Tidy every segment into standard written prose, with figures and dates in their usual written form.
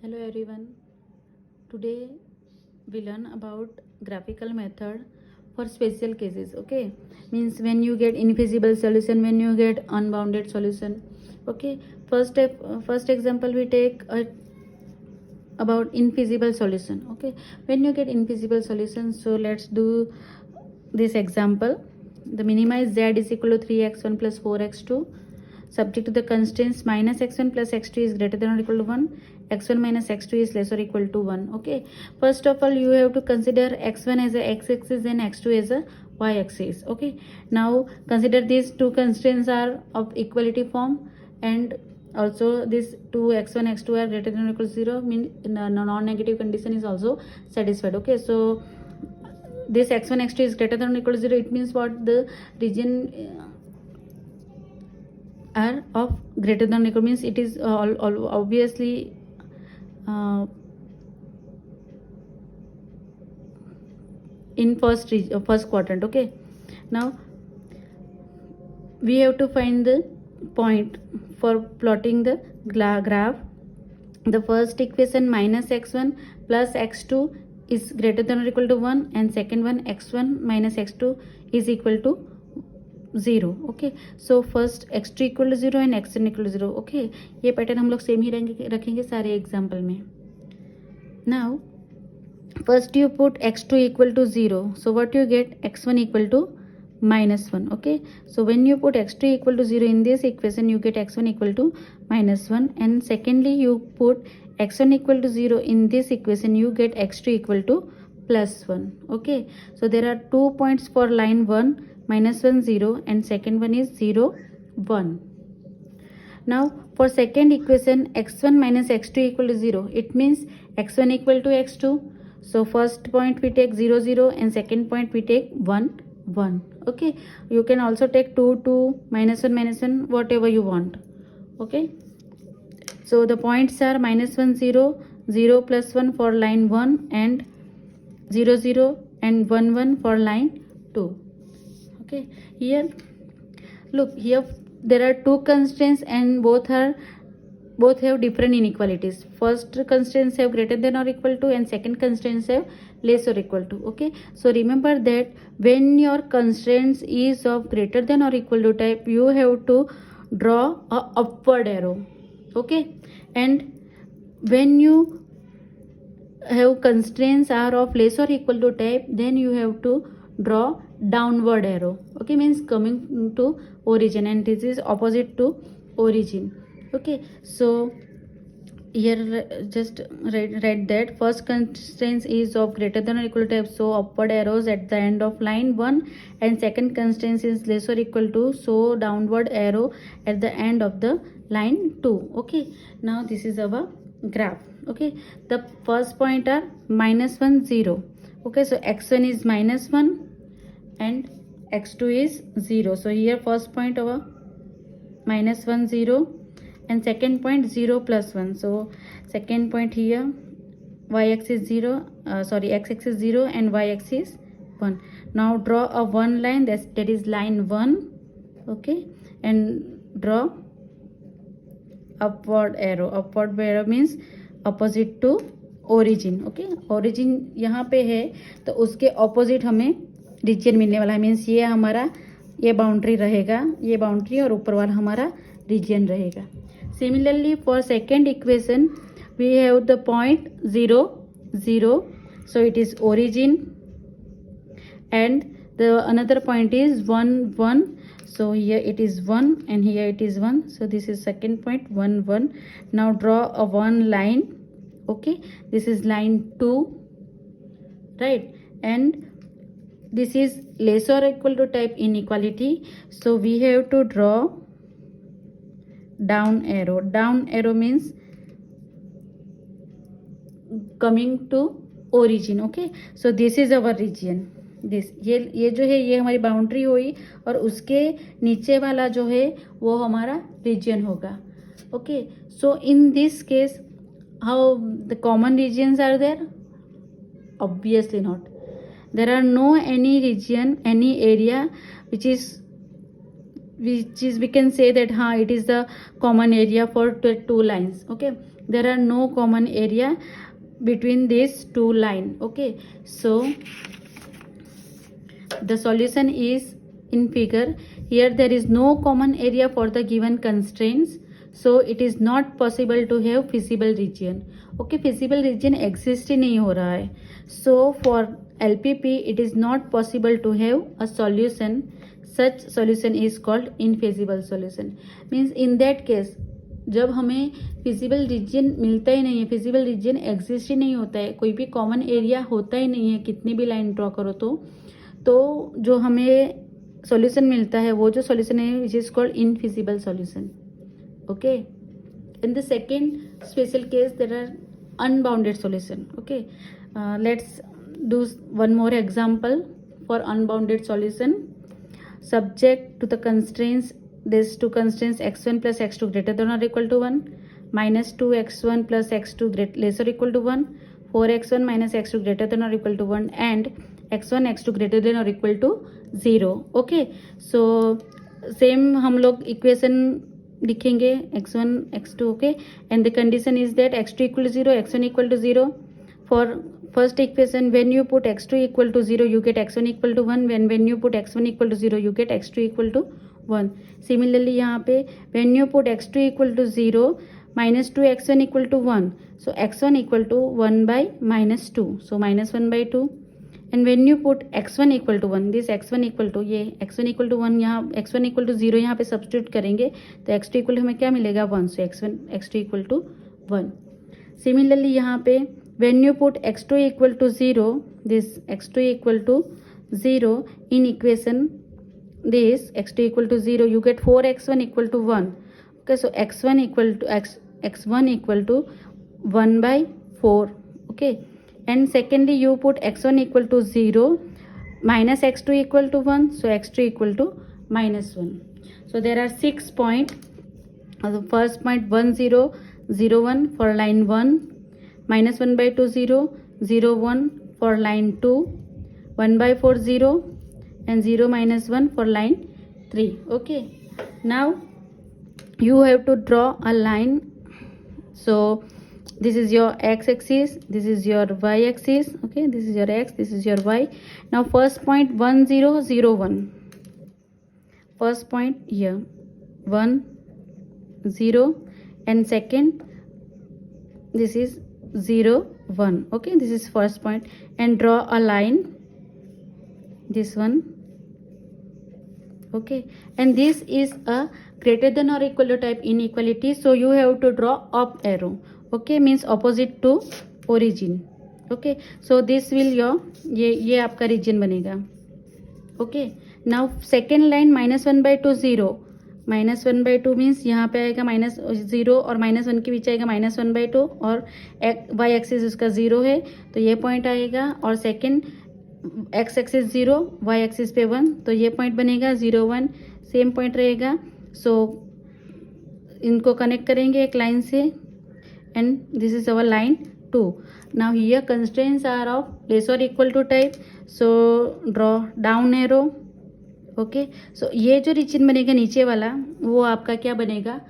Hello everyone. Today we learn about graphical method for special cases. Okay, means when you get invisible solution, when you get unbounded solution. Okay, first example we take about invisible solution. Okay, when you get invisible solution, so let's do this example. The minimize z is equal to 3x1 plus 4x2 subject to the constraints minus x1 plus x2 is greater than or equal to 1, x1 minus x2 is less or equal to 1. Okay, first of all you have to consider x1 as a x-axis and x2 as a y-axis. Okay, now consider these two constraints are of equality form, and also this two x1 x2 are greater than or equal to 0, mean non-negative condition is also satisfied. Okay, so this x1 x2 is greater than or equal to 0, it means what? The region are of greater than or equal means it is obviously in first quadrant. Okay, now we have to find the point for plotting the graph. The first equation minus x1 plus x2 is greater than or equal to 1, and second one x1 minus x2 is equal to 0. Okay, so first x2 equal to 0 and x1 equal to 0. Okay, ये pattern हम लोग same ही रखेंगे सारे example में. Now first you put x2 equal to 0, so what you get? x1 equal to minus 1. Okay, so when you put x2 equal to 0 in this equation, you get x1 equal to minus 1, and secondly you put x1 equal to 0 in this equation, you get x2 equal to plus 1. Okay, so there are 2 points for line 1, minus 1 0, and second one is 0 1. Now for second equation, x1 minus x2 equal to 0, it means x1 equal to x2. So first point we take 0 0, and second point we take 1 1. Okay, you can also take 2 2, minus 1, whatever you want. Okay, so the points are minus 1 0, 0 plus 1 for line 1, and 0 0 and 1 1 for line 2. Okay, here look, here there are two constraints and both have different inequalities. First constraints have greater than or equal to, and second constraints have less or equal to. Okay, so remember that when your constraints is of greater than or equal to type, you have to draw a upward arrow. Okay, and when you have constraints are of less or equal to type, then you have to draw downward arrow. Okay, means coming to origin, and this is opposite to origin. Okay, so here just write that first constraint is of greater than or equal to type, so upward arrows at the end of line 1, and second constraint is less or equal to, so downward arrow at the end of the line 2. Okay, now this is our graph. Okay, the first point are minus 1 0. Okay, so x1 is minus 1 and x2 is 0. So here first point our minus 1 0, and second point 0 plus 1. So second point here y-axis 0, x-axis 0 and y-axis 1. Now draw a one line, that is line 1. Okay, and draw upward arrow. Upward arrow means opposite to origin. Okay, origin यहाँ पे है तो उसके opposite हमें reason मिलने वाला है. Means ये हमारा ये बाउंड्री रहेगा, ये बाउंड्री, और ऊपर वाला हमारा रीजन रहेगा. Similarly for second equation we have the point 0 0, so it is origin, and the another point is 1 1. So here it is 1 and here it is 1, so this is second point 1 1. Now draw a one line. Okay, this is line 2, right, and this is less or equal to type inequality, so we have to draw down arrow. Down arrow means coming to origin. Okay, so this is our region. This ये जो है ये हमारी boundary हुई, और उसके नीचे वाला जो है वो हमारा रीजन होगा. Okay, so in this case how the common regions are there? Obviously not. There are no any region, any area which is which is we can say that it is the common area for two lines. Okay, there are no common area between these two lines. Okay, so the solution is in figure. Here there is no common area for the given constraints, so it is not possible to have feasible region. Okay, feasible region exist ही नहीं हो रहा है. So for LPP it is not possible to have a solution. Such solution is called infeasible solution. Means in that case जब हमें feasible region मिलता ही नहीं है, feasible region exist ही नहीं होता है, कोई भी कॉमन एरिया होता ही नहीं है, कितनी भी लाइन ड्रॉ करो तो जो हमें सॉल्यूशन मिलता है वो जो सॉल्यूशन है which is called infeasible solution. Okay, in the second special case there are unbounded solution. Okay, let's do one more example for unbounded solution. Subject to the constraints, these two constraints x1 plus x2 greater than or equal to 1, minus 2x1 plus x2 lesser or equal to 1, 4x1 minus x2 greater than or equal to 1, and x1 x2 greater than or equal to 0. Okay, so same हम लोग equation लिखेंगे x1 x2. Okay, and the condition is that x2 equal to 0, x1 equal to 0. For first equation, when you put x2 equal to 0 you get x1 equal to 1. when you put x1 equal to 0 you get x2 equal to 1. Similarly यहाँ पे when you put x2 equal to 0 minus 2 x1 equal to 1, so x1 equal to 1 by minus 2, so minus 1 by 2. and when you put x1 equal to 1, this x1 equal to ये x1 equal to 1, यहाँ x1 equal to 0 यहाँ पे substitute करेंगे तो x2 equal to हमें क्या मिलेगा 1, so x2 equal to 1. Similarly यहाँ पे when you put x2 equal to 0, this x2 equal to 0 in equation, this x2 equal to 0 you get 4x1 equal to 1. Okay, so x1 equal to x1 equal to 1 by 4. Okay, and secondly you put x1 equal to 0 minus x2 equal to 1, so x2 equal to minus 1. So there are 6 points. The first point 1 0 0 1 for line 1, minus 1 by 2 0 0 1 for line 2, 1 by 4 0, and 0 minus 1 for line 3. Okay, now you have to draw a line. So this is your x axis, this is your y axis. Okay, this is your x, this is your y. Now first point 1 0 0 1, first point here 1 0, and second this is 0 1. Okay, this is first point, and draw a line, this one. Okay, and this is a greater than or equal to type inequality, so you have to draw up arrow. Okay, means opposite to origin. Okay, so this will your ये आपका region बनेगा. Okay, now second line minus 1 by 2 0, minus 1 by 2 means यहाँ पे आएगा minus 0 और minus 1 के बीच आएगा minus 1 by 2, और वाई एक्सिस उसका 0 है तो ये पॉइंट आएगा, और second x axis 0 y axis पे 1, तो ये पॉइंट बनेगा 0 1, सेम पॉइंट रहेगा. सो इनको कनेक्ट करेंगे एक लाइन से, and this is our line 2. Now here constraints are of less और equal to type, so draw down arrow. Okay, so ये जो रीजन बनेगा नीचे वाला वो आपका क्या बनेगा,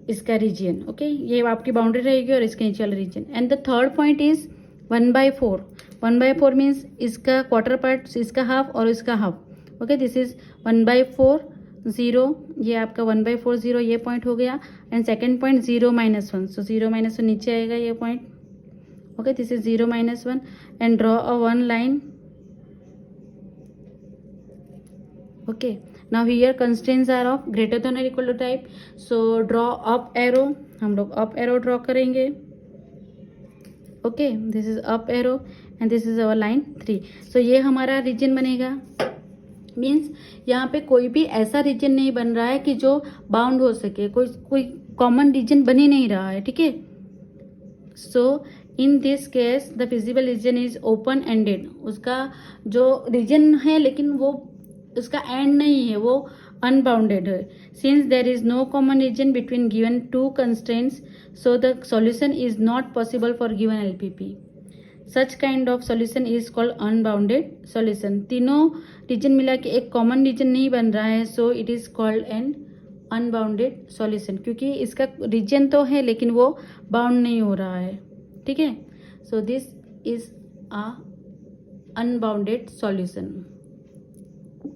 इसका रीजन. ओके, ये आपकी बाउंड्री रहेगी और इसके नीचे वाला region. And the third point is 1 by 4. 1 by 4 means इसका क्वार्टर पार्ट, इसका हाफ और इसका half. Okay, this is 1 by 4 0, ये आपका 1 by 4 0 ये पॉइंट हो गया. And second point 0 minus 1, so 0 minus 1 नीचे आएगा ये point. Okay, this is 0 minus 1, and draw a one line. Okay, now here constraints are of greater than or equal to type, so draw up arrow. हम लोग up arrow draw करेंगे. Okay, this is up arrow and this is our line 3. so ये हमारा region बनेगा. Means यहाँ पे कोई भी ऐसा रीजन नहीं बन रहा है कि जो बाउंड हो सके, कोई कॉमन रीजन बन ही नहीं रहा है. ठीक है, so in this case the feasible region is open ended. उसका जो रीजन है लेकिन वो उसका एंड नहीं है, वो अनबाउंडेड है. Since there is no common region between given two constraints, so the solution is not possible for given LPP. Such kind of solution is called unbounded solution. तीनों रीजन मिला के एक कॉमन रीजन नहीं बन रहा है, so it is called an unbounded solution, क्योंकि इसका रीजन तो है लेकिन वो बाउंड नहीं हो रहा है। ठीक है, so this is a unbounded solution.